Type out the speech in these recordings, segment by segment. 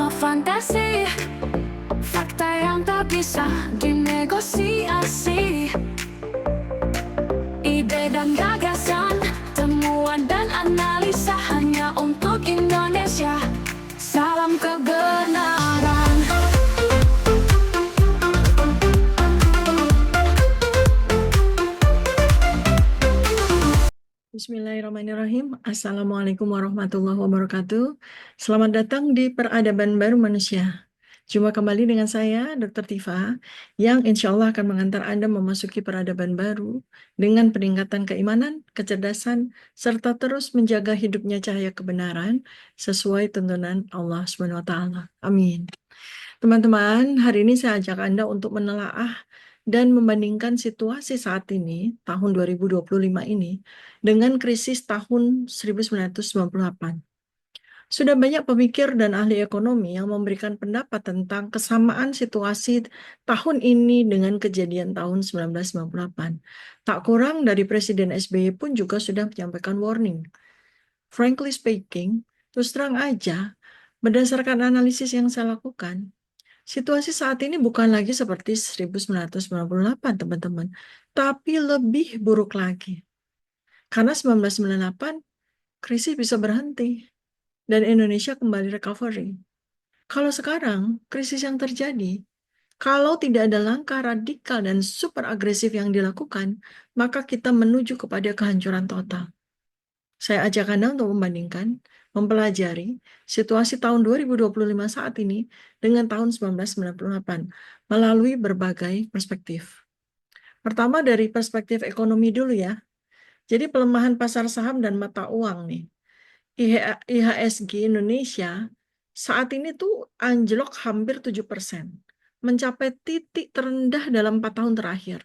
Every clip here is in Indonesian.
no fantasi, fakta yang tak bisa dinegosiasi. Ide dan gagasan, temuan dan analisa hanya untuk Indonesia. Salam kebenaran. Bismillahirrahmanirrahim. Assalamualaikum warahmatullahi wabarakatuh. Selamat datang di Peradaban Baru Manusia. Jumpa kembali dengan saya, Dr. Tifa, yang insya Allah akan mengantar Anda memasuki peradaban baru dengan peningkatan keimanan, kecerdasan, serta terus menjaga hidupnya cahaya kebenaran sesuai tuntunan Allah SWT. Amin. Teman-teman, hari ini saya ajak Anda untuk menelaah dan membandingkan situasi saat ini, tahun 2025 ini, dengan krisis tahun 1998. Sudah banyak pemikir dan ahli ekonomi yang memberikan pendapat tentang kesamaan situasi tahun ini dengan kejadian tahun 1998. Tak kurang dari Presiden SBY pun juga sudah menyampaikan warning. Frankly speaking, terus terang aja, berdasarkan analisis yang saya lakukan, situasi saat ini bukan lagi seperti 1998, teman-teman, tapi lebih buruk lagi. Karena 1998, krisis bisa berhenti dan Indonesia kembali recovery. Kalau sekarang, krisis yang terjadi, kalau tidak ada langkah radikal dan super agresif yang dilakukan, maka kita menuju kepada kehancuran total. Saya ajak Anda untuk membandingkan, mempelajari situasi tahun 2025 saat ini dengan tahun 1998 melalui berbagai perspektif. Pertama dari perspektif ekonomi dulu ya. Jadi pelemahan pasar saham dan mata uang nih. IHSG Indonesia saat ini tuh anjlok hampir 7%, mencapai titik terendah dalam 4 tahun terakhir.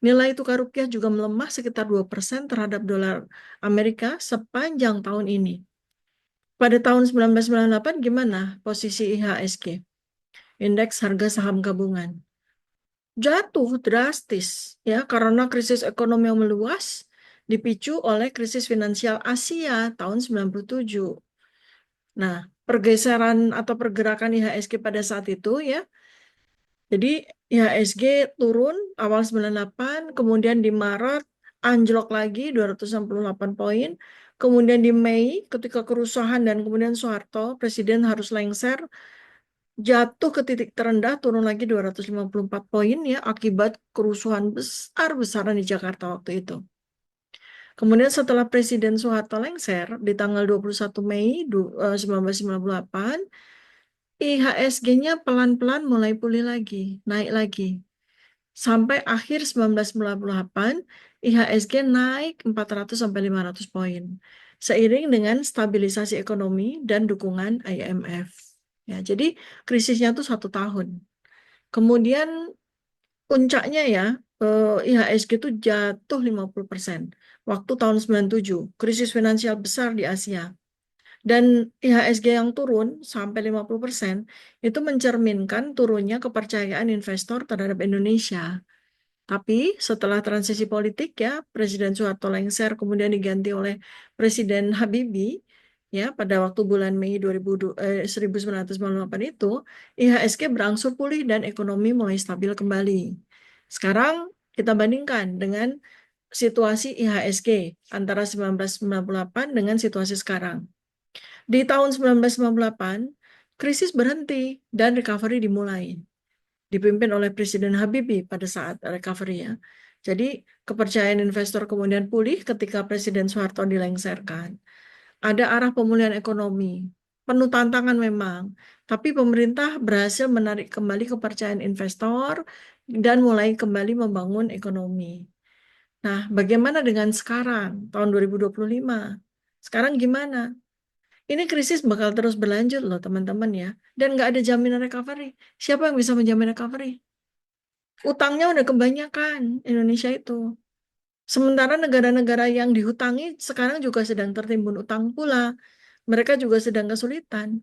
Nilai tukar rupiah juga melemah sekitar 2% terhadap dolar Amerika sepanjang tahun ini. Pada tahun 1998 gimana posisi IHSG? Indeks harga saham gabungan. Jatuh drastis ya karena krisis ekonomi yang meluas dipicu oleh krisis finansial Asia tahun 97. Nah, pergeseran atau pergerakan IHSG pada saat itu ya. Jadi IHSG turun awal 98, kemudian di Maret anjlok lagi 268 poin. Kemudian di Mei ketika kerusuhan dan kemudian Soeharto, Presiden harus lengser, jatuh ke titik terendah, turun lagi 254 poin ya akibat kerusuhan besar-besaran di Jakarta waktu itu. Kemudian setelah Presiden Soeharto lengser di tanggal 21 Mei 1998, IHSG-nya pelan-pelan mulai pulih lagi, naik lagi. Sampai akhir 1998, IHSG naik 400-500 poin. Seiring dengan stabilisasi ekonomi dan dukungan IMF. Ya, jadi krisisnya tuh 1 tahun. Kemudian puncaknya ya, IHSG itu jatuh 50% waktu tahun 97, krisis finansial besar di Asia. Dan IHSG yang turun sampai 50% itu mencerminkan turunnya kepercayaan investor terhadap Indonesia. Tapi setelah transisi politik ya, Presiden Soeharto lengser kemudian diganti oleh Presiden Habibie ya pada waktu bulan Mei 1998 itu, IHSG berangsur pulih dan ekonomi mulai stabil kembali. Sekarang kita bandingkan dengan situasi IHSG antara 1998 dengan situasi sekarang. Di tahun 1998, krisis berhenti dan recovery dimulai. Dipimpin oleh Presiden Habibie pada saat recovery ya. Jadi kepercayaan investor kemudian pulih ketika Presiden Soeharto dilengserkan. Ada arah pemulihan ekonomi. Penuh tantangan memang, tapi pemerintah berhasil menarik kembali kepercayaan investor dan mulai kembali membangun ekonomi. Nah, bagaimana dengan sekarang, tahun 2025? Sekarang gimana? Ini krisis bakal terus berlanjut loh teman-teman ya. Dan nggak ada jaminan recovery. Siapa yang bisa menjamin recovery? Utangnya udah kebanyakan Indonesia itu. Sementara negara-negara yang dihutangi sekarang juga sedang tertimbun utang pula. Mereka juga sedang kesulitan.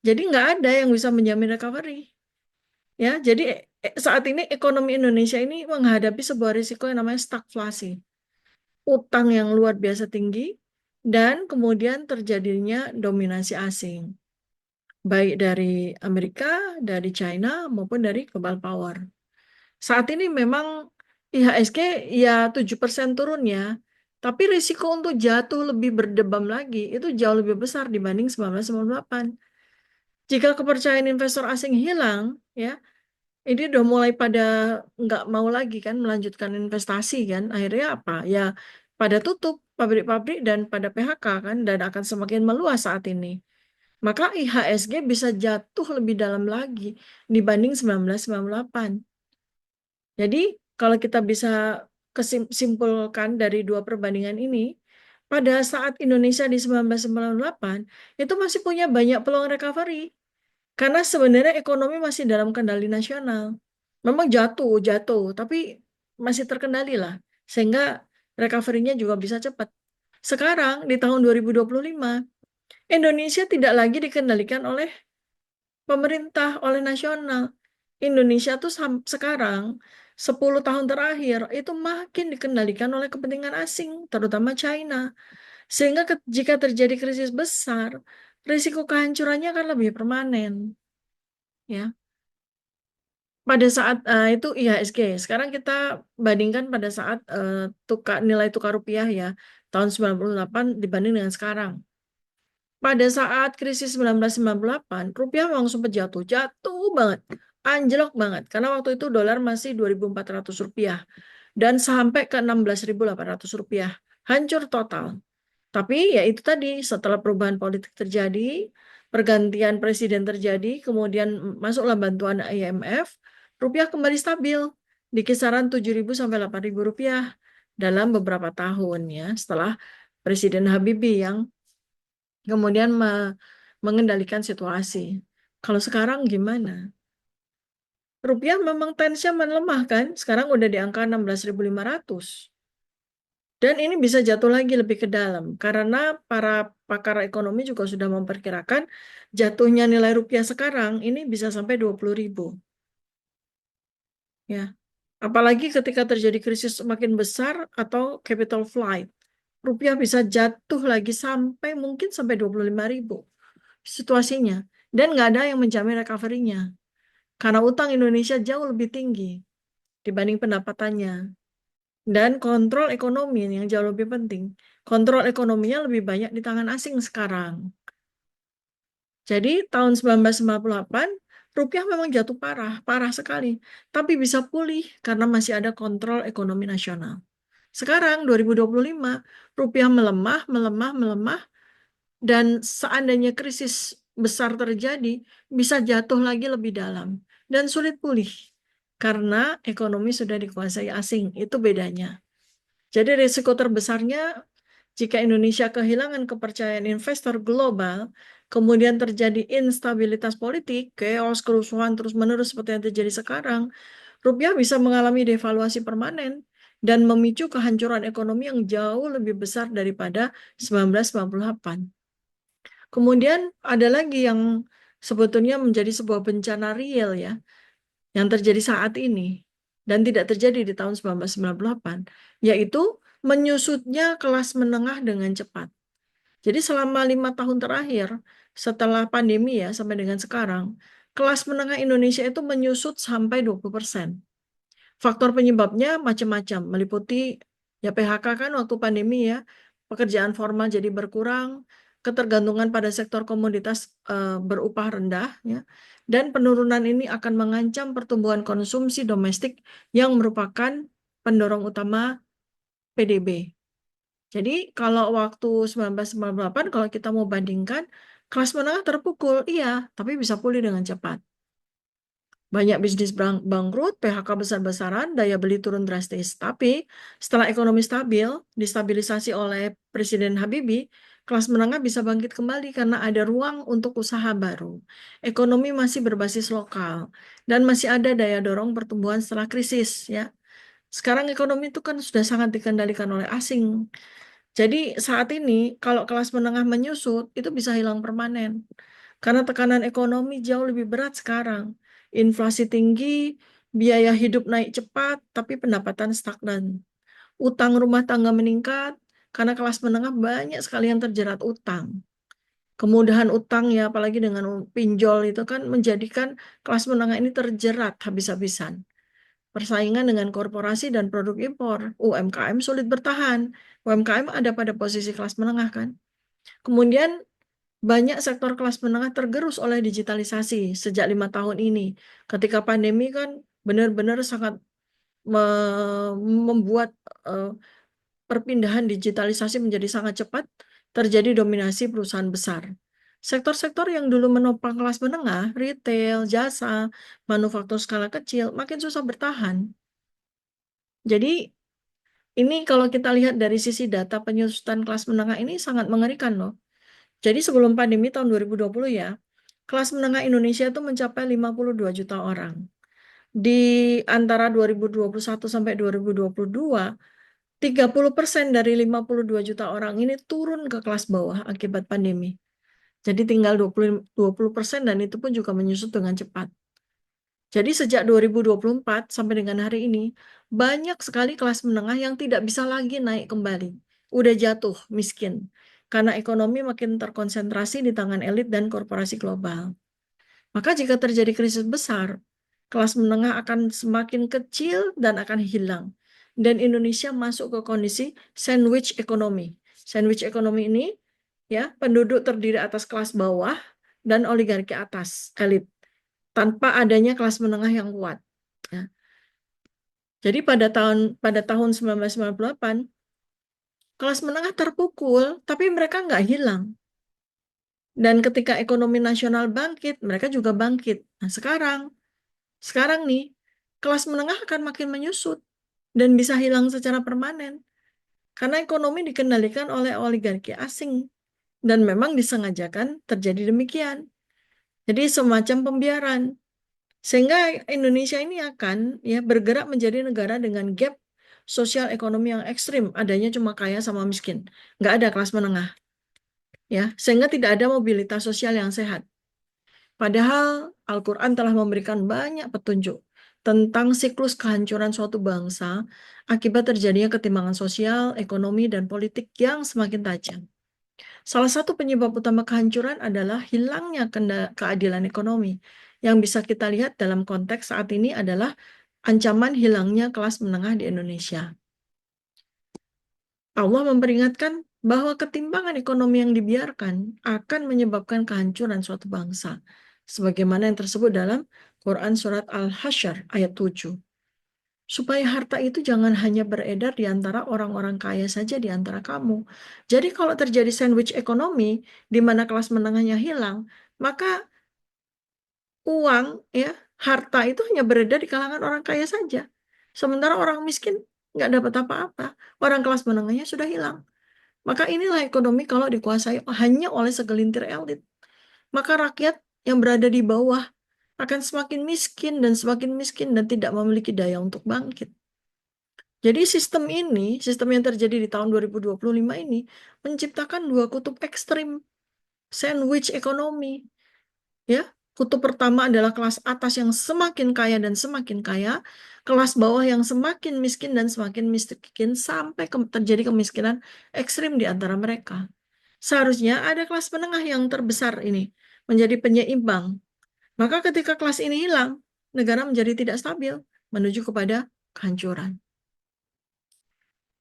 Jadi nggak ada yang bisa menjamin recovery. Ya, jadi saat ini ekonomi Indonesia ini menghadapi sebuah risiko yang namanya stagflasi. Utang yang luar biasa tinggi dan kemudian terjadinya dominasi asing. baik dari Amerika, dari China, maupun dari global power. Saat ini memang IHSG ya 7% turunnya, tapi risiko untuk jatuh lebih berdebam lagi itu jauh lebih besar dibanding 1998. Jika kepercayaan investor asing hilang, ya ini udah mulai pada nggak mau lagi kan melanjutkan investasi kan, akhirnya apa? Ya pada tutup pabrik-pabrik dan pada PHK kan, dan akan semakin meluas saat ini. Maka IHSG bisa jatuh lebih dalam lagi dibanding 1998. Jadi kalau kita bisa kesimpulkan dari dua perbandingan ini, pada saat Indonesia di 1998 itu masih punya banyak peluang recovery. Karena sebenarnya ekonomi masih dalam kendali nasional. Memang jatuh, tapi masih terkendali lah. Sehingga recovery-nya juga bisa cepat. Sekarang di tahun 2025, Indonesia tidak lagi dikendalikan oleh pemerintah, oleh nasional. Indonesia tuh sekarang 10 tahun terakhir itu makin dikendalikan oleh kepentingan asing, terutama China. Sehingga jika terjadi krisis besar, risiko kehancurannya akan lebih permanen. Ya, pada saat itu IHSG. Sekarang kita bandingkan pada saat nilai tukar rupiah ya tahun 98 dibanding dengan sekarang. Pada saat krisis 1998, rupiah memang sempat jatuh banget, anjlok banget. Karena waktu itu dolar masih 2.400 rupiah dan sampai ke 16.800 rupiah, hancur total. Tapi ya itu tadi, setelah perubahan politik terjadi, pergantian presiden terjadi, kemudian masuklah bantuan IMF, rupiah kembali stabil di kisaran 7.000 sampai 8.000 rupiah dalam beberapa tahun ya, setelah Presiden Habibie yang kemudian mengendalikan situasi. Kalau sekarang gimana? Rupiah memang tensnya melemah kan? Sekarang udah di angka 16.500. Dan ini bisa jatuh lagi lebih ke dalam karena para pakar ekonomi juga sudah memperkirakan jatuhnya nilai rupiah sekarang ini bisa sampai 20.000. Ya. Apalagi ketika terjadi krisis semakin besar atau capital flight. Rupiah bisa jatuh lagi sampai mungkin sampai 25.000 situasinya. Dan nggak ada yang menjamin recovery-nya. Karena utang Indonesia jauh lebih tinggi dibanding pendapatannya. Dan kontrol ekonomi yang jauh lebih penting. Kontrol ekonominya lebih banyak di tangan asing sekarang. Jadi tahun 1998, rupiah memang jatuh parah, parah sekali. Tapi bisa pulih karena masih ada kontrol ekonomi nasional. Sekarang 2025, rupiah melemah, melemah, melemah, dan seandainya krisis besar terjadi, bisa jatuh lagi lebih dalam dan sulit pulih karena ekonomi sudah dikuasai asing. Itu bedanya. Jadi risiko terbesarnya jika Indonesia kehilangan kepercayaan investor global, kemudian terjadi instabilitas politik, chaos, kerusuhan terus-menerus seperti yang terjadi sekarang, rupiah bisa mengalami devaluasi permanen dan memicu kehancuran ekonomi yang jauh lebih besar daripada 1998. Kemudian ada lagi yang sebetulnya menjadi sebuah bencana real ya, yang terjadi saat ini dan tidak terjadi di tahun 1998, yaitu menyusutnya kelas menengah dengan cepat. Jadi selama 5 tahun terakhir, setelah pandemi ya, sampai dengan sekarang, kelas menengah Indonesia itu menyusut sampai 20%. Faktor penyebabnya macam-macam, meliputi ya PHK kan waktu pandemi ya, pekerjaan formal jadi berkurang, ketergantungan pada sektor komoditas berupah rendah ya, dan penurunan ini akan mengancam pertumbuhan konsumsi domestik yang merupakan pendorong utama PDB. Jadi kalau waktu 1998 kalau kita mau bandingkan kelas menengah terpukul, iya, tapi bisa pulih dengan cepat. Banyak bisnis bangkrut, PHK besar-besaran, daya beli turun drastis. Tapi setelah ekonomi stabil, distabilisasi oleh Presiden Habibie, kelas menengah bisa bangkit kembali karena ada ruang untuk usaha baru. Ekonomi masih berbasis lokal dan masih ada daya dorong pertumbuhan setelah krisis ya. Sekarang ekonomi itu kan sudah sangat dikendalikan oleh asing. Jadi saat ini kalau kelas menengah menyusut itu bisa hilang permanen. Karena tekanan ekonomi jauh lebih berat sekarang. Inflasi tinggi, biaya hidup naik cepat, tapi pendapatan stagnan. Utang rumah tangga meningkat karena kelas menengah banyak sekali yang terjerat utang. Kemudahan utang ya, apalagi dengan pinjol itu kan menjadikan kelas menengah ini terjerat habis-habisan. Persaingan dengan korporasi dan produk impor, UMKM sulit bertahan. UMKM ada pada posisi kelas menengah kan. Kemudian banyak sektor kelas menengah tergerus oleh digitalisasi sejak 5 tahun ini. Ketika pandemi kan benar-benar sangat membuat eh, perpindahan digitalisasi menjadi sangat cepat, terjadi dominasi perusahaan besar. Sektor-sektor yang dulu menopang kelas menengah, retail, jasa, manufaktur skala kecil, makin susah bertahan. Jadi ini kalau kita lihat dari sisi data penyusutan kelas menengah ini sangat mengerikan loh. Jadi sebelum pandemi tahun 2020 ya, kelas menengah Indonesia itu mencapai 52 juta orang. Di antara 2021 sampai 2022, 30% dari 52 juta orang ini turun ke kelas bawah akibat pandemi. Jadi tinggal 20% dan itu pun juga menyusut dengan cepat. Jadi sejak 2024 sampai dengan hari ini, banyak sekali kelas menengah yang tidak bisa lagi naik kembali. Udah jatuh miskin. Karena ekonomi makin terkonsentrasi di tangan elit dan korporasi global. Maka jika terjadi krisis besar, kelas menengah akan semakin kecil dan akan hilang. Dan Indonesia masuk ke kondisi sandwich economy. Sandwich economy ini ya penduduk terdiri atas kelas bawah dan oligarki atas, elit, tanpa adanya kelas menengah yang kuat. Ya. Jadi pada tahun 1998 kelas menengah terpukul, tapi mereka nggak hilang. Dan ketika ekonomi nasional bangkit, mereka juga bangkit. Nah, sekarang nih, kelas menengah akan makin menyusut dan bisa hilang secara permanen. Karena ekonomi dikendalikan oleh oligarki asing. Dan memang disengajakan terjadi demikian. Jadi semacam pembiaran. Sehingga Indonesia ini akan ya bergerak menjadi negara dengan gap sosial ekonomi yang ekstrim. Adanya cuma kaya sama miskin. Nggak ada kelas menengah. Ya, sehingga tidak ada mobilitas sosial yang sehat. Padahal Al-Quran telah memberikan banyak petunjuk tentang siklus kehancuran suatu bangsa akibat terjadinya ketimpangan sosial, ekonomi, dan politik yang semakin tajam. Salah satu penyebab utama kehancuran adalah hilangnya keadilan ekonomi. Yang bisa kita lihat dalam konteks saat ini adalah ancaman hilangnya kelas menengah di Indonesia. Allah memperingatkan bahwa ketimpangan ekonomi yang dibiarkan akan menyebabkan kehancuran suatu bangsa. Sebagaimana yang tersebut dalam Quran Surat Al-Hasyr ayat 7. Supaya harta itu jangan hanya beredar di antara orang-orang kaya saja di antara kamu. Jadi kalau terjadi sandwich ekonomi, di mana kelas menengahnya hilang, maka uang, ya, harta itu hanya beredar di kalangan orang kaya saja. Sementara orang miskin nggak dapat apa-apa. Orang kelas menengahnya sudah hilang. Maka inilah ekonomi kalau dikuasai hanya oleh segelintir elit. Maka rakyat yang berada di bawah akan semakin miskin dan tidak memiliki daya untuk bangkit. Jadi sistem yang terjadi di tahun 2025 ini menciptakan dua kutub ekstrim, sandwich ekonomi. Ya, kutub pertama adalah kelas atas yang semakin kaya dan semakin kaya, kelas bawah yang semakin miskin dan semakin miskin sampai terjadi kemiskinan ekstrim di antara mereka. Seharusnya ada kelas menengah yang terbesar ini menjadi penyeimbang. Maka ketika kelas ini hilang, negara menjadi tidak stabil menuju kepada kehancuran.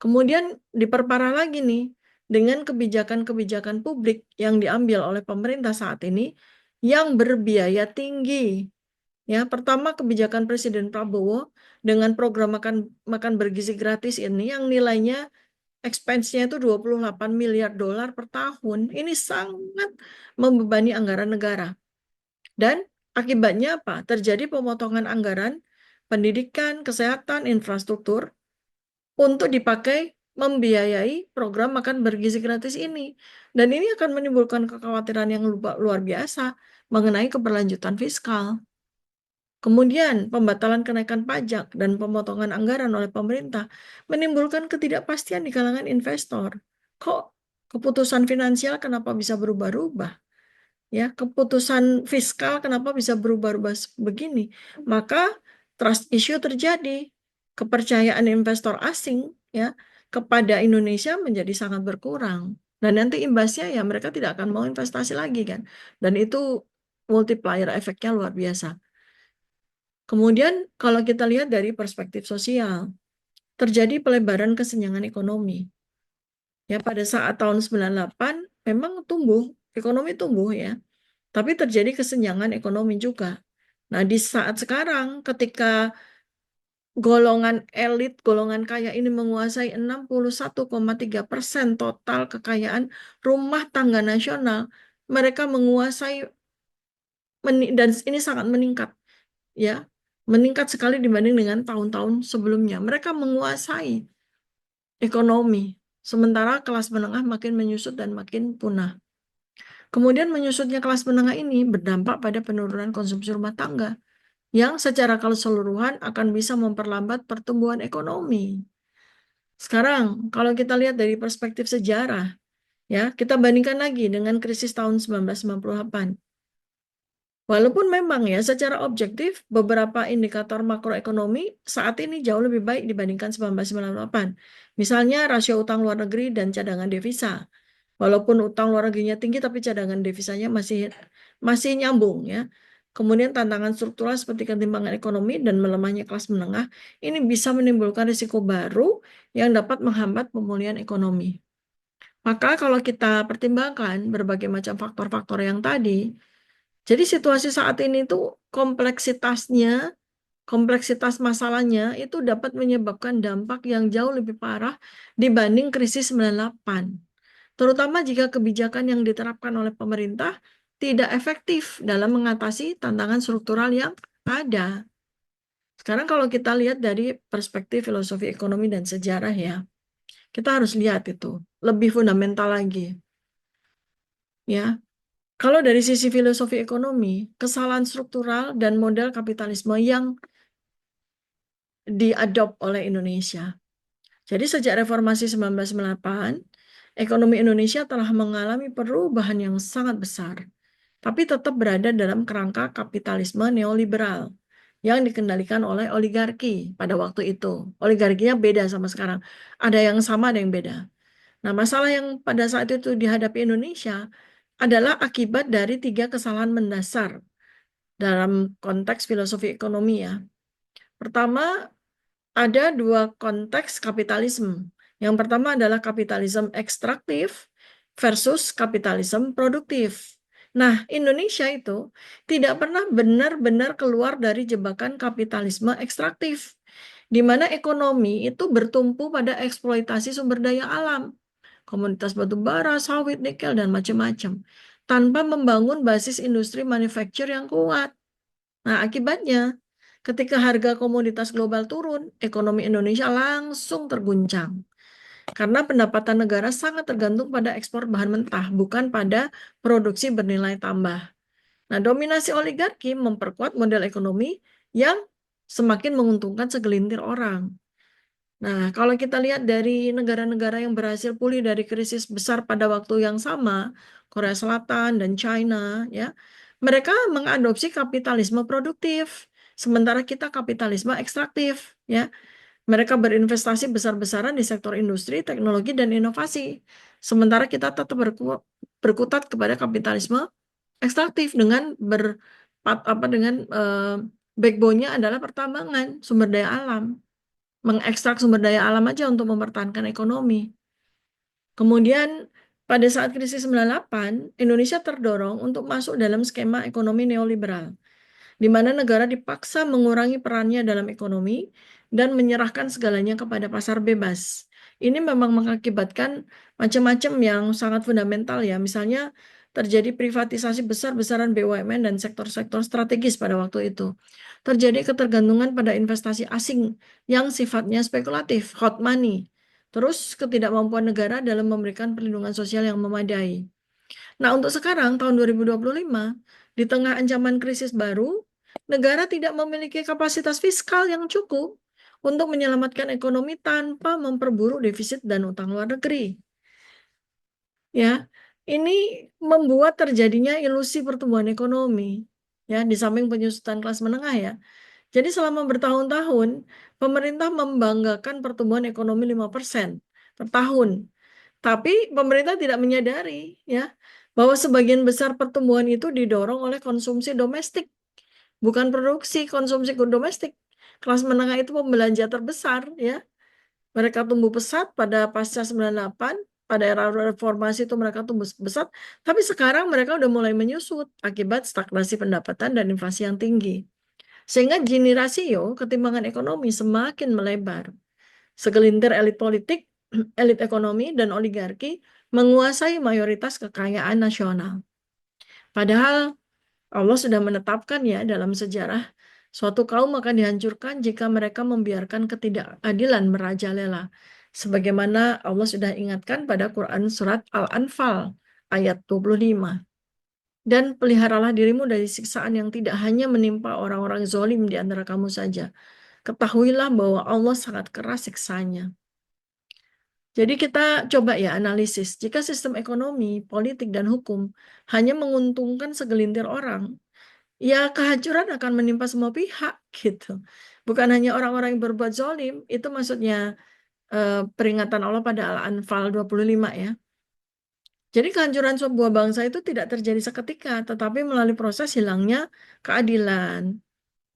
Kemudian diperparah lagi nih dengan kebijakan-kebijakan publik yang diambil oleh pemerintah saat ini yang berbiaya tinggi. Ya, pertama kebijakan Presiden Prabowo dengan program makan bergizi gratis ini yang nilainya expense-nya itu 28 miliar dolar per tahun. Ini sangat membebani anggaran negara. Dan akibatnya apa? Terjadi pemotongan anggaran pendidikan, kesehatan, infrastruktur untuk dipakai membiayai program makan bergizi gratis ini. Dan ini akan menimbulkan kekhawatiran yang luar biasa mengenai keberlanjutan fiskal. Kemudian, pembatalan kenaikan pajak dan pemotongan anggaran oleh pemerintah menimbulkan ketidakpastian di kalangan investor. Kok keputusan finansial kenapa bisa berubah-ubah? Ya, keputusan fiskal kenapa bisa berubah-ubah begini? Maka trust issue terjadi. Kepercayaan investor asing ya kepada Indonesia menjadi sangat berkurang. Dan nanti imbasnya ya mereka tidak akan mau investasi lagi kan. Dan itu multiplier efeknya luar biasa. Kemudian kalau kita lihat dari perspektif sosial, terjadi pelebaran kesenjangan ekonomi. Ya pada saat tahun 98 memang ekonomi tumbuh ya. Tapi terjadi kesenjangan ekonomi juga. Nah, di saat sekarang ketika golongan elit, golongan kaya ini menguasai 61,3% total kekayaan rumah tangga nasional, mereka menguasai dan ini sangat meningkat ya. Meningkat sekali dibanding dengan tahun-tahun sebelumnya. Mereka menguasai ekonomi, sementara kelas menengah makin menyusut dan makin punah. Kemudian menyusutnya kelas menengah ini berdampak pada penurunan konsumsi rumah tangga yang secara keseluruhan akan bisa memperlambat pertumbuhan ekonomi. Sekarang, kalau kita lihat dari perspektif sejarah, ya, kita bandingkan lagi dengan krisis tahun 1998. Walaupun memang ya secara objektif beberapa indikator makroekonomi saat ini jauh lebih baik dibandingkan 1998. Misalnya rasio utang luar negeri dan cadangan devisa. Walaupun utang luar negerinya tinggi tapi cadangan devisanya masih nyambung ya. Kemudian tantangan struktural seperti ketimpangan ekonomi dan melemahnya kelas menengah ini bisa menimbulkan risiko baru yang dapat menghambat pemulihan ekonomi. Maka kalau kita pertimbangkan berbagai macam faktor-faktor yang tadi, jadi situasi saat ini tuh kompleksitas masalahnya itu dapat menyebabkan dampak yang jauh lebih parah dibanding krisis 98. Terutama jika kebijakan yang diterapkan oleh pemerintah tidak efektif dalam mengatasi tantangan struktural yang ada. Sekarang kalau kita lihat dari perspektif filosofi ekonomi dan sejarah ya, kita harus lihat itu lebih fundamental lagi. Ya, kalau dari sisi filosofi ekonomi, kesalahan struktural dan model kapitalisme yang diadop oleh Indonesia. Jadi sejak reformasi 1998, ekonomi Indonesia telah mengalami perubahan yang sangat besar, tapi tetap berada dalam kerangka kapitalisme neoliberal yang dikendalikan oleh oligarki pada waktu itu. Oligarkinya beda sama sekarang. Ada yang sama, ada yang beda. Nah, masalah yang pada saat itu dihadapi Indonesia adalah akibat dari 3 kesalahan mendasar dalam konteks filosofi ekonomi ya. Pertama, ada 2 konteks kapitalisme. Yang pertama adalah kapitalisme ekstraktif versus kapitalisme produktif. Nah, Indonesia itu tidak pernah benar-benar keluar dari jebakan kapitalisme ekstraktif, di mana ekonomi itu bertumpu pada eksploitasi sumber daya alam, komoditas batu bara, sawit, nikel, dan macam-macam, tanpa membangun basis industri manufaktur yang kuat. Nah, akibatnya, ketika harga komoditas global turun, ekonomi Indonesia langsung terguncang. Karena pendapatan negara sangat tergantung pada ekspor bahan mentah, bukan pada produksi bernilai tambah. Nah, dominasi oligarki memperkuat model ekonomi yang semakin menguntungkan segelintir orang. Nah, kalau kita lihat dari negara-negara yang berhasil pulih dari krisis besar pada waktu yang sama, Korea Selatan dan China, ya, mereka mengadopsi kapitalisme produktif, sementara kita kapitalisme ekstraktif, ya. Mereka berinvestasi besar-besaran di sektor industri, teknologi, dan inovasi, sementara kita tetap berkutat kepada kapitalisme ekstraktif dengan backbone-nya adalah pertambangan, sumber daya alam. Mengekstrak sumber daya alam aja untuk mempertahankan ekonomi. Kemudian pada saat krisis 98, Indonesia terdorong untuk masuk dalam skema ekonomi neoliberal, di mana negara dipaksa mengurangi perannya dalam ekonomi dan menyerahkan segalanya kepada pasar bebas. Ini memang mengakibatkan macam-macam yang sangat fundamental ya. Misalnya terjadi privatisasi besar-besaran BUMN dan sektor-sektor strategis pada waktu itu. Terjadi ketergantungan pada investasi asing yang sifatnya spekulatif, hot money. Terus ketidakmampuan negara dalam memberikan perlindungan sosial yang memadai. Nah, untuk sekarang tahun 2025, di tengah ancaman krisis baru, negara tidak memiliki kapasitas fiskal yang cukup untuk menyelamatkan ekonomi tanpa memperburuk defisit dan utang luar negeri. Ya, ini membuat terjadinya ilusi pertumbuhan ekonomi. Ya, di samping penyusutan kelas menengah ya. Jadi selama bertahun-tahun, pemerintah membanggakan pertumbuhan ekonomi 5% per tahun. Tapi pemerintah tidak menyadari ya bahwa sebagian besar pertumbuhan itu didorong oleh konsumsi domestik, bukan produksi, konsumsi domestik. Kelas menengah itu pembelanja terbesar ya. Mereka tumbuh pesat pada pasca 98, pada era reformasi itu mereka tumbuh pesat, tapi sekarang mereka udah mulai menyusut akibat stagnasi pendapatan dan inflasi yang tinggi. Sehingga Gini rasio ketimpangan ekonomi semakin melebar. Segelintir elit politik, elit ekonomi, dan oligarki menguasai mayoritas kekayaan nasional. Padahal Allah sudah menetapkan ya dalam sejarah suatu kaum akan dihancurkan jika mereka membiarkan ketidakadilan merajalela. Sebagaimana Allah sudah ingatkan pada Quran surat Al-Anfal ayat 25. Dan peliharalah dirimu dari siksaan yang tidak hanya menimpa orang-orang zolim di antara kamu saja. Ketahuilah bahwa Allah sangat keras siksanya. Jadi kita coba ya analisis, jika sistem ekonomi, politik, dan hukum hanya menguntungkan segelintir orang, ya kehancuran akan menimpa semua pihak gitu. Bukan hanya orang-orang yang berbuat zolim, itu maksudnya peringatan Allah pada Al-Anfal 25 ya. Jadi kehancuran sebuah bangsa itu tidak terjadi seketika, tetapi melalui proses hilangnya keadilan.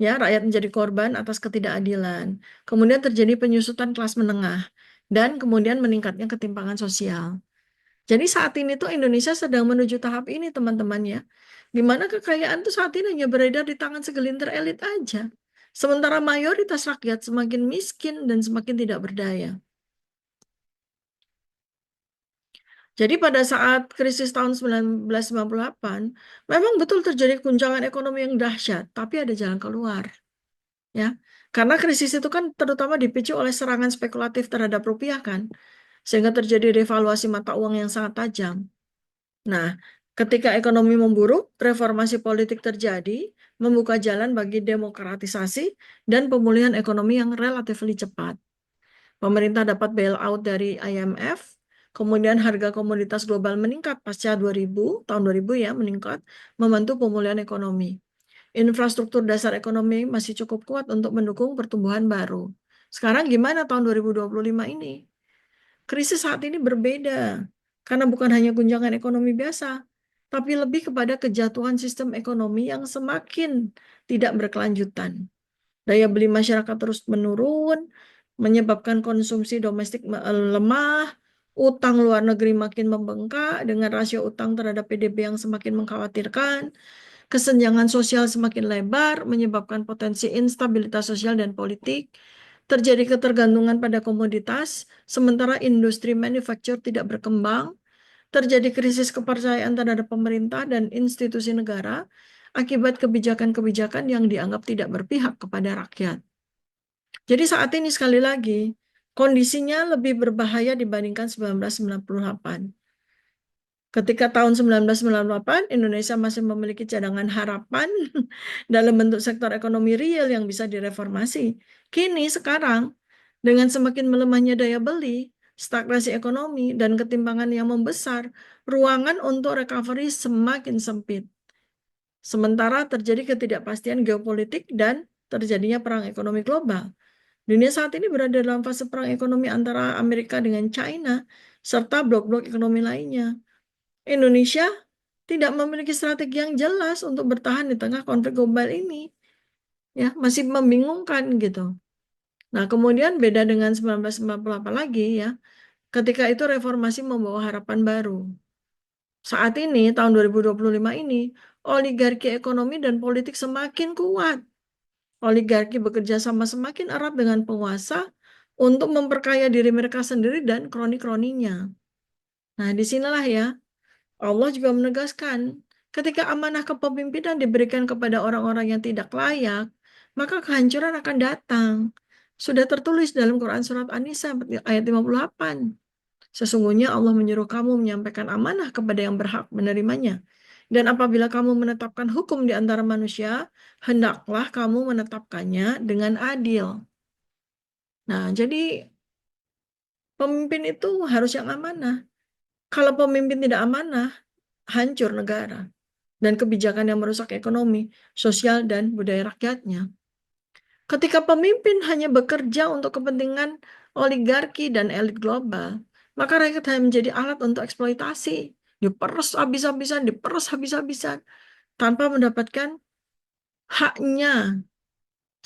Ya, rakyat menjadi korban atas ketidakadilan. Kemudian terjadi penyusutan kelas menengah dan kemudian meningkatnya ketimpangan sosial. Jadi saat ini tuh Indonesia sedang menuju tahap ini teman-teman ya. Di mana kekayaan tuh saat ini hanya beredar di tangan segelintir elit aja. Sementara mayoritas rakyat semakin miskin dan semakin tidak berdaya. Jadi pada saat krisis tahun 1998, memang betul terjadi guncangan ekonomi yang dahsyat, tapi ada jalan keluar. Ya, karena krisis itu kan terutama dipicu oleh serangan spekulatif terhadap rupiah kan, sehingga terjadi devaluasi mata uang yang sangat tajam. Nah, ketika ekonomi memburuk, reformasi politik terjadi, membuka jalan bagi demokratisasi dan pemulihan ekonomi yang relatif cepat. Pemerintah dapat bailout dari IMF, kemudian harga komoditas global meningkat pasca 2000, tahun 2000 ya meningkat, membantu pemulihan ekonomi. Infrastruktur dasar ekonomi masih cukup kuat untuk mendukung pertumbuhan baru. Sekarang gimana tahun 2025 ini? Krisis saat ini berbeda, karena bukan hanya guncangan ekonomi biasa, tapi lebih kepada kejatuhan sistem ekonomi yang semakin tidak berkelanjutan. Daya beli masyarakat terus menurun, menyebabkan konsumsi domestik lemah, utang luar negeri makin membengkak dengan rasio utang terhadap PDB yang semakin mengkhawatirkan, kesenjangan sosial semakin lebar, menyebabkan potensi instabilitas sosial dan politik, terjadi ketergantungan pada komoditas, sementara industri manufaktur tidak berkembang, terjadi krisis kepercayaan terhadap pemerintah dan institusi negara akibat kebijakan-kebijakan yang dianggap tidak berpihak kepada rakyat. Jadi saat ini sekali lagi, kondisinya lebih berbahaya dibandingkan 1998. Ketika tahun 1998, Indonesia masih memiliki cadangan harapan dalam bentuk sektor ekonomi real yang bisa direformasi. Kini sekarang, dengan semakin melemahnya daya beli, stagnasi ekonomi, dan ketimpangan yang membesar, ruangan untuk recovery semakin sempit. Sementara terjadi ketidakpastian geopolitik dan terjadinya perang ekonomi global. Dunia saat ini berada dalam fase perang ekonomi antara Amerika dengan China, serta blok-blok ekonomi lainnya. Indonesia tidak memiliki strategi yang jelas untuk bertahan di tengah konflik global ini. Ya, masih membingungkan gitu. Nah, kemudian beda dengan 1998 lagi ya, ketika itu reformasi membawa harapan baru. Saat ini, tahun 2025 ini, oligarki ekonomi dan politik semakin kuat. Oligarki bekerja sama semakin erat dengan penguasa untuk memperkaya diri mereka sendiri dan kroni-kroninya. Nah, disinilah ya, Allah juga menegaskan, ketika amanah kepemimpinan diberikan kepada orang-orang yang tidak layak, maka kehancuran akan datang. Sudah tertulis dalam Quran Surat An-Nisa ayat 58. Sesungguhnya Allah menyuruh kamu menyampaikan amanah kepada yang berhak menerimanya. Dan apabila kamu menetapkan hukum di antara manusia, hendaklah kamu menetapkannya dengan adil. Nah, jadi pemimpin itu harus yang amanah. Kalau pemimpin tidak amanah, hancur negara. Dan kebijakan yang merusak ekonomi, sosial, dan budaya rakyatnya. Ketika pemimpin hanya bekerja untuk kepentingan oligarki dan elit global, Maka rakyat hanya menjadi alat untuk eksploitasi, diperes habis-habisan, tanpa mendapatkan haknya.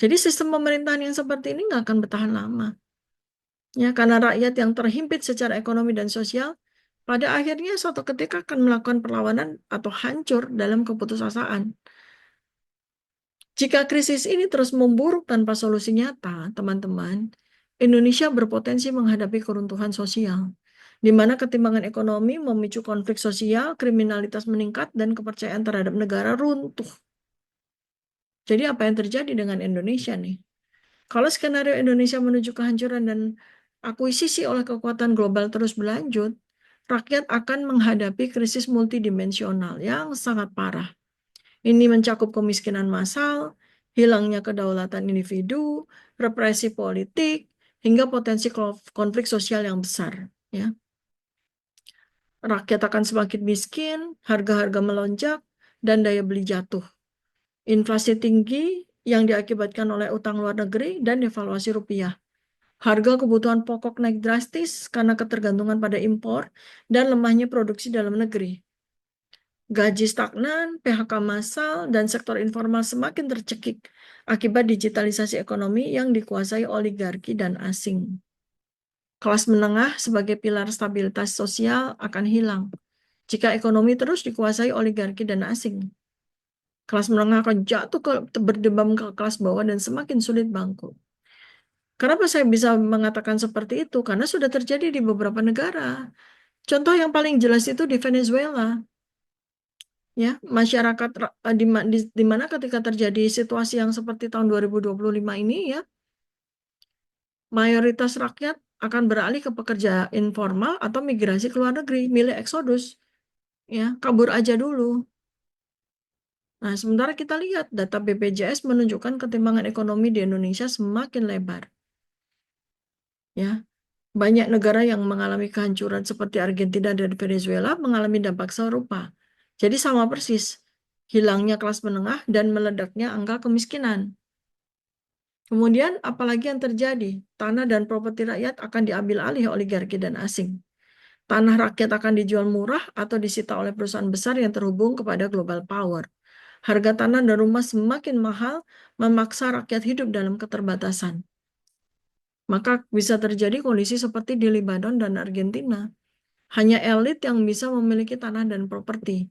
Jadi sistem pemerintahan yang seperti ini nggak akan bertahan lama. Ya, karena rakyat yang terhimpit secara ekonomi dan sosial, pada akhirnya suatu ketika akan melakukan perlawanan atau hancur dalam keputusasaan. Jika krisis ini terus memburuk tanpa solusi nyata, teman-teman, Indonesia berpotensi menghadapi keruntuhan sosial, di mana ketimbangan ekonomi memicu konflik sosial, kriminalitas meningkat, dan kepercayaan terhadap negara runtuh. Jadi apa yang terjadi dengan Indonesia nih? Kalau skenario Indonesia menuju kehancuran dan akuisisi oleh kekuatan global terus berlanjut, rakyat akan menghadapi krisis multidimensional yang sangat parah. Ini mencakup kemiskinan massal, hilangnya kedaulatan individu, represi politik, hingga potensi konflik sosial yang besar. Ya. Rakyat akan semakin miskin, harga-harga melonjak, dan daya beli jatuh. Inflasi tinggi yang diakibatkan oleh utang luar negeri dan devaluasi rupiah. Harga kebutuhan pokok naik drastis karena ketergantungan pada impor dan lemahnya produksi dalam negeri. Gaji stagnan, PHK massal, dan sektor informal semakin tercekik akibat digitalisasi ekonomi yang dikuasai oligarki dan asing. Kelas menengah sebagai pilar stabilitas sosial akan hilang jika ekonomi terus dikuasai oligarki dan asing. Kelas menengah akan jatuh berdebam ke kelas bawah dan semakin sulit bangkit. Kenapa saya bisa mengatakan seperti itu? Karena sudah terjadi di beberapa negara. Contoh yang paling jelas itu di Venezuela. Ya, masyarakat di mana ketika terjadi situasi yang seperti tahun 2025 ini ya, mayoritas rakyat akan beralih ke pekerja informal atau migrasi ke luar negeri, milih eksodus. Ya, kabur aja dulu. Nah, sementara kita lihat data BPJS menunjukkan ketimpangan ekonomi di Indonesia semakin lebar. Ya, banyak negara yang mengalami kehancuran seperti Argentina dan Venezuela mengalami dampak serupa. Jadi sama persis, hilangnya kelas menengah dan meledaknya angka kemiskinan. Kemudian apalagi yang terjadi? Tanah dan properti rakyat akan diambil alih oligarki dan asing. Tanah rakyat akan dijual murah atau disita oleh perusahaan besar yang terhubung kepada global power. Harga tanah dan rumah semakin mahal, memaksa rakyat hidup dalam keterbatasan. Maka bisa terjadi kondisi seperti di Lebanon dan Argentina. Hanya elit yang bisa memiliki tanah dan properti.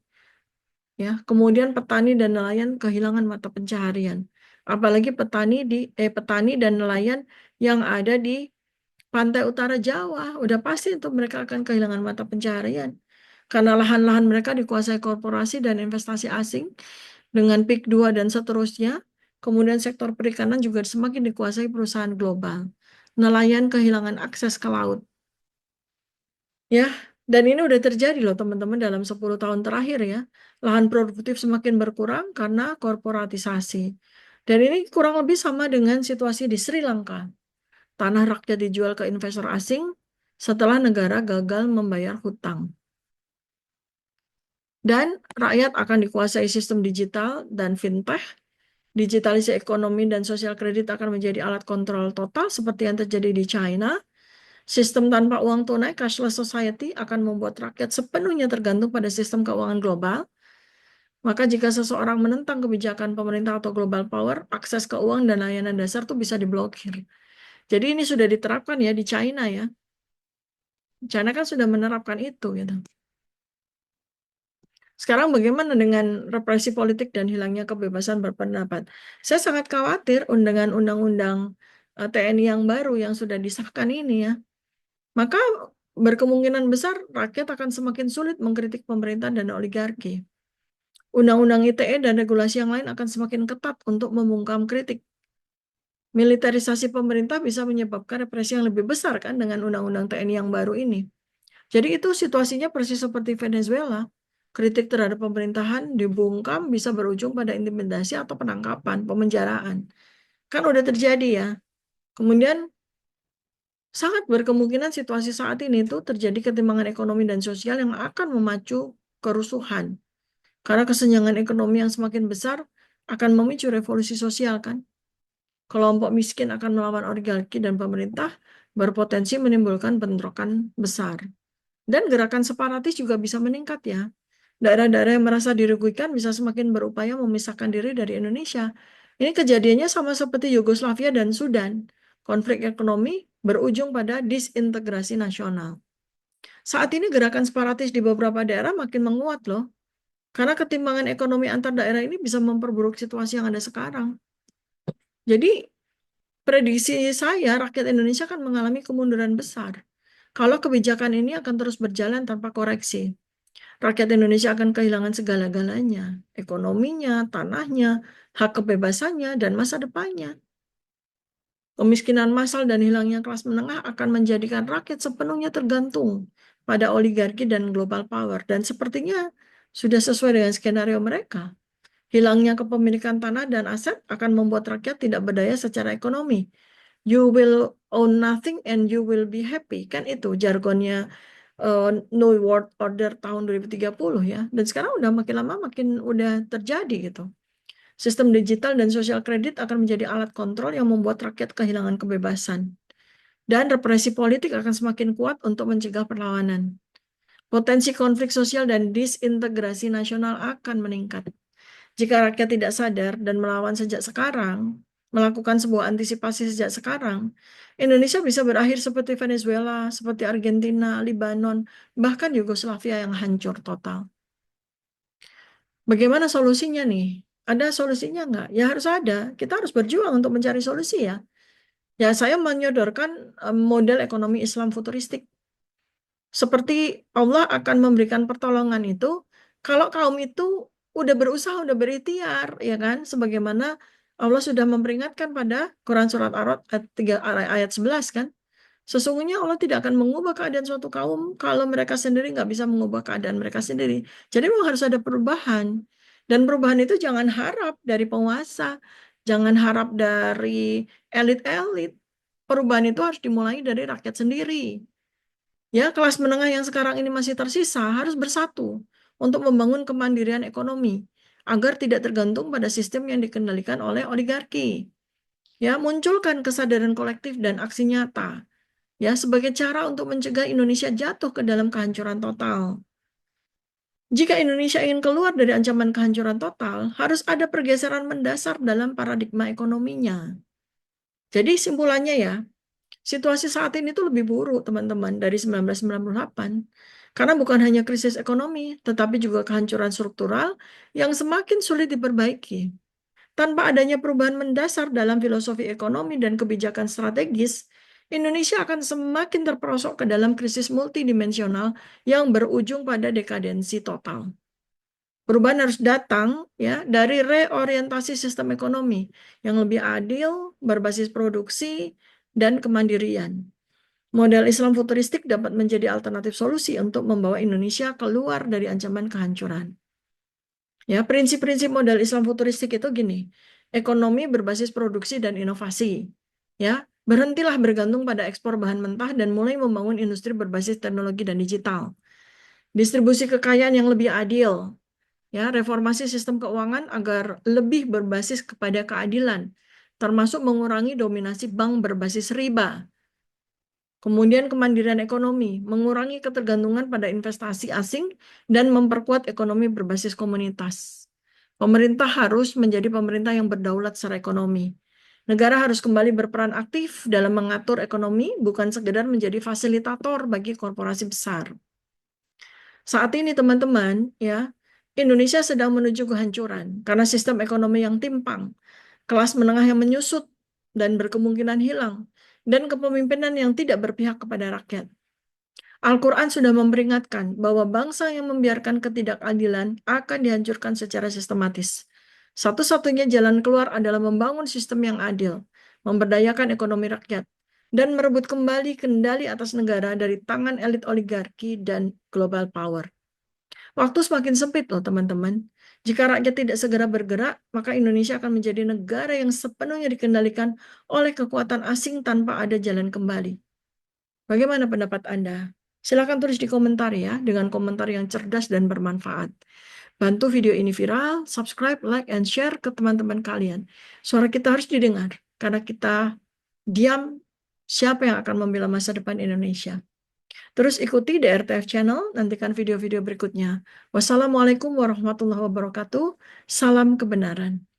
Ya, kemudian petani dan nelayan kehilangan mata pencaharian. Apalagi petani dan nelayan yang ada di pantai utara Jawa, udah pasti itu mereka akan kehilangan mata pencaharian. Karena lahan-lahan mereka dikuasai korporasi dan investasi asing dengan PIK 2 dan seterusnya. Kemudian sektor perikanan juga semakin dikuasai perusahaan global. Nelayan kehilangan akses ke laut. Ya, dan ini udah terjadi loh teman-teman dalam 10 tahun terakhir ya. Lahan produktif semakin berkurang karena korporatisasi. Dan ini kurang lebih sama dengan situasi di Sri Lanka. Tanah rakyat dijual ke investor asing setelah negara gagal membayar hutang. Dan rakyat akan dikuasai sistem digital dan fintech. Digitalisasi ekonomi dan sosial kredit akan menjadi alat kontrol total seperti yang terjadi di China. Sistem tanpa uang tunai, cashless society, akan membuat rakyat sepenuhnya tergantung pada sistem keuangan global. Maka jika seseorang menentang kebijakan pemerintah atau global power, akses ke uang dan layanan dasar itu bisa diblokir. Jadi ini sudah diterapkan ya di China ya. China kan sudah menerapkan itu gitu. Sekarang bagaimana dengan represi politik dan hilangnya kebebasan berpendapat? Saya sangat khawatir dengan undang-undang TNI yang baru yang sudah disahkan ini ya. Maka berkemungkinan besar rakyat akan semakin sulit mengkritik pemerintah dan oligarki. Undang-undang ITE dan regulasi yang lain akan semakin ketat untuk membungkam kritik. Militerisasi pemerintah bisa menyebabkan represi yang lebih besar kan dengan undang-undang TNI yang baru ini. Jadi itu situasinya persis seperti Venezuela. Kritik terhadap pemerintahan dibungkam bisa berujung pada intimidasi atau penangkapan, pemenjaraan. Kan udah terjadi ya. Kemudian sangat berkemungkinan situasi saat ini itu terjadi ketimpangan ekonomi dan sosial yang akan memacu kerusuhan. Karena kesenjangan ekonomi yang semakin besar akan memicu revolusi sosial kan. Kelompok miskin akan melawan oligarki dan pemerintah berpotensi menimbulkan bentrokan besar. Dan gerakan separatis juga bisa meningkat ya. Daerah-daerah yang merasa dirugikan bisa semakin berupaya memisahkan diri dari Indonesia. Ini kejadiannya sama seperti Yugoslavia dan Sudan. Konflik ekonomi berujung pada disintegrasi nasional. Saat ini gerakan separatis di beberapa daerah makin menguat loh. Karena ketimbangan ekonomi antar daerah ini bisa memperburuk situasi yang ada sekarang. Jadi prediksi saya rakyat Indonesia akan mengalami kemunduran besar. Kalau kebijakan ini akan terus berjalan tanpa koreksi. Rakyat Indonesia akan kehilangan segala-galanya, ekonominya, tanahnya, hak kebebasannya, dan masa depannya. Kemiskinan massal dan hilangnya kelas menengah akan menjadikan rakyat sepenuhnya tergantung pada oligarki dan global power. Dan sepertinya sudah sesuai dengan skenario mereka. Hilangnya kepemilikan tanah dan aset akan membuat rakyat tidak berdaya secara ekonomi. You will own nothing and you will be happy. Kan itu jargonnya New World Order tahun 2030 ya. Dan sekarang udah makin lama makin udah terjadi gitu. Sistem digital dan sosial kredit akan menjadi alat kontrol yang membuat rakyat kehilangan kebebasan. Dan represi politik akan semakin kuat untuk mencegah perlawanan. Potensi konflik sosial dan disintegrasi nasional akan meningkat. Jika rakyat tidak sadar dan melawan sejak sekarang, melakukan sebuah antisipasi sejak sekarang, Indonesia bisa berakhir seperti Venezuela, seperti Argentina, Lebanon, bahkan Yugoslavia yang hancur total. Bagaimana solusinya nih? Ada solusinya nggak? Ya harus ada. Kita harus berjuang untuk mencari solusi ya. Ya saya menyodorkan model ekonomi Islam futuristik. Seperti Allah akan memberikan pertolongan itu kalau kaum itu udah berusaha, udah berikhtiar, ya kan? Sebagaimana Allah sudah memperingatkan pada Quran Surat Ar-Ra'd ayat 11 kan? Sesungguhnya Allah tidak akan mengubah keadaan suatu kaum kalau mereka sendiri nggak bisa mengubah keadaan mereka sendiri. Jadi memang harus ada perubahan. Dan perubahan itu jangan harap dari penguasa, jangan harap dari elit-elit. Perubahan itu harus dimulai dari rakyat sendiri. Ya, kelas menengah yang sekarang ini masih tersisa harus bersatu untuk membangun kemandirian ekonomi agar tidak tergantung pada sistem yang dikendalikan oleh oligarki. Ya, munculkan kesadaran kolektif dan aksi nyata ya sebagai cara untuk mencegah Indonesia jatuh ke dalam kehancuran total. Jika Indonesia ingin keluar dari ancaman kehancuran total, harus ada pergeseran mendasar dalam paradigma ekonominya. Jadi simpulannya ya, situasi saat ini tuh lebih buruk teman-teman dari 1998. Karena bukan hanya krisis ekonomi, tetapi juga kehancuran struktural yang semakin sulit diperbaiki. Tanpa adanya perubahan mendasar dalam filosofi ekonomi dan kebijakan strategis, Indonesia akan semakin terperosok ke dalam krisis multidimensional yang berujung pada dekadensi total. Perubahan harus datang ya dari reorientasi sistem ekonomi yang lebih adil, berbasis produksi, dan kemandirian. Model Islam futuristik dapat menjadi alternatif solusi untuk membawa Indonesia keluar dari ancaman kehancuran. Ya, prinsip-prinsip model Islam futuristik itu gini. Ekonomi berbasis produksi dan inovasi. Ya, berhentilah bergantung pada ekspor bahan mentah dan mulai membangun industri berbasis teknologi dan digital. Distribusi kekayaan yang lebih adil. Ya, reformasi sistem keuangan agar lebih berbasis kepada keadilan, termasuk mengurangi dominasi bank berbasis riba. Kemudian kemandirian ekonomi, mengurangi ketergantungan pada investasi asing dan memperkuat ekonomi berbasis komunitas. Pemerintah harus menjadi pemerintah yang berdaulat secara ekonomi. Negara harus kembali berperan aktif dalam mengatur ekonomi, bukan sekedar menjadi fasilitator bagi korporasi besar. Saat ini teman-teman, ya, Indonesia sedang menuju kehancuran karena sistem ekonomi yang timpang, kelas menengah yang menyusut dan berkemungkinan hilang, dan kepemimpinan yang tidak berpihak kepada rakyat. Al-Quran sudah memperingatkan bahwa bangsa yang membiarkan ketidakadilan akan dihancurkan secara sistematis. Satu-satunya jalan keluar adalah membangun sistem yang adil, memberdayakan ekonomi rakyat, dan merebut kembali kendali atas negara dari tangan elit oligarki dan global power. Waktu semakin sempit loh teman-teman. Jika rakyat tidak segera bergerak, maka Indonesia akan menjadi negara yang sepenuhnya dikendalikan oleh kekuatan asing tanpa ada jalan kembali. Bagaimana pendapat Anda? Silakan tulis di komentar ya, dengan komentar yang cerdas dan bermanfaat. Bantu video ini viral, subscribe, like, and share ke teman-teman kalian. Suara kita harus didengar, karena kita diam siapa yang akan membela masa depan Indonesia. Terus ikuti DRTF Channel, nantikan video-video berikutnya. Wassalamualaikum warahmatullahi wabarakatuh. Salam kebenaran.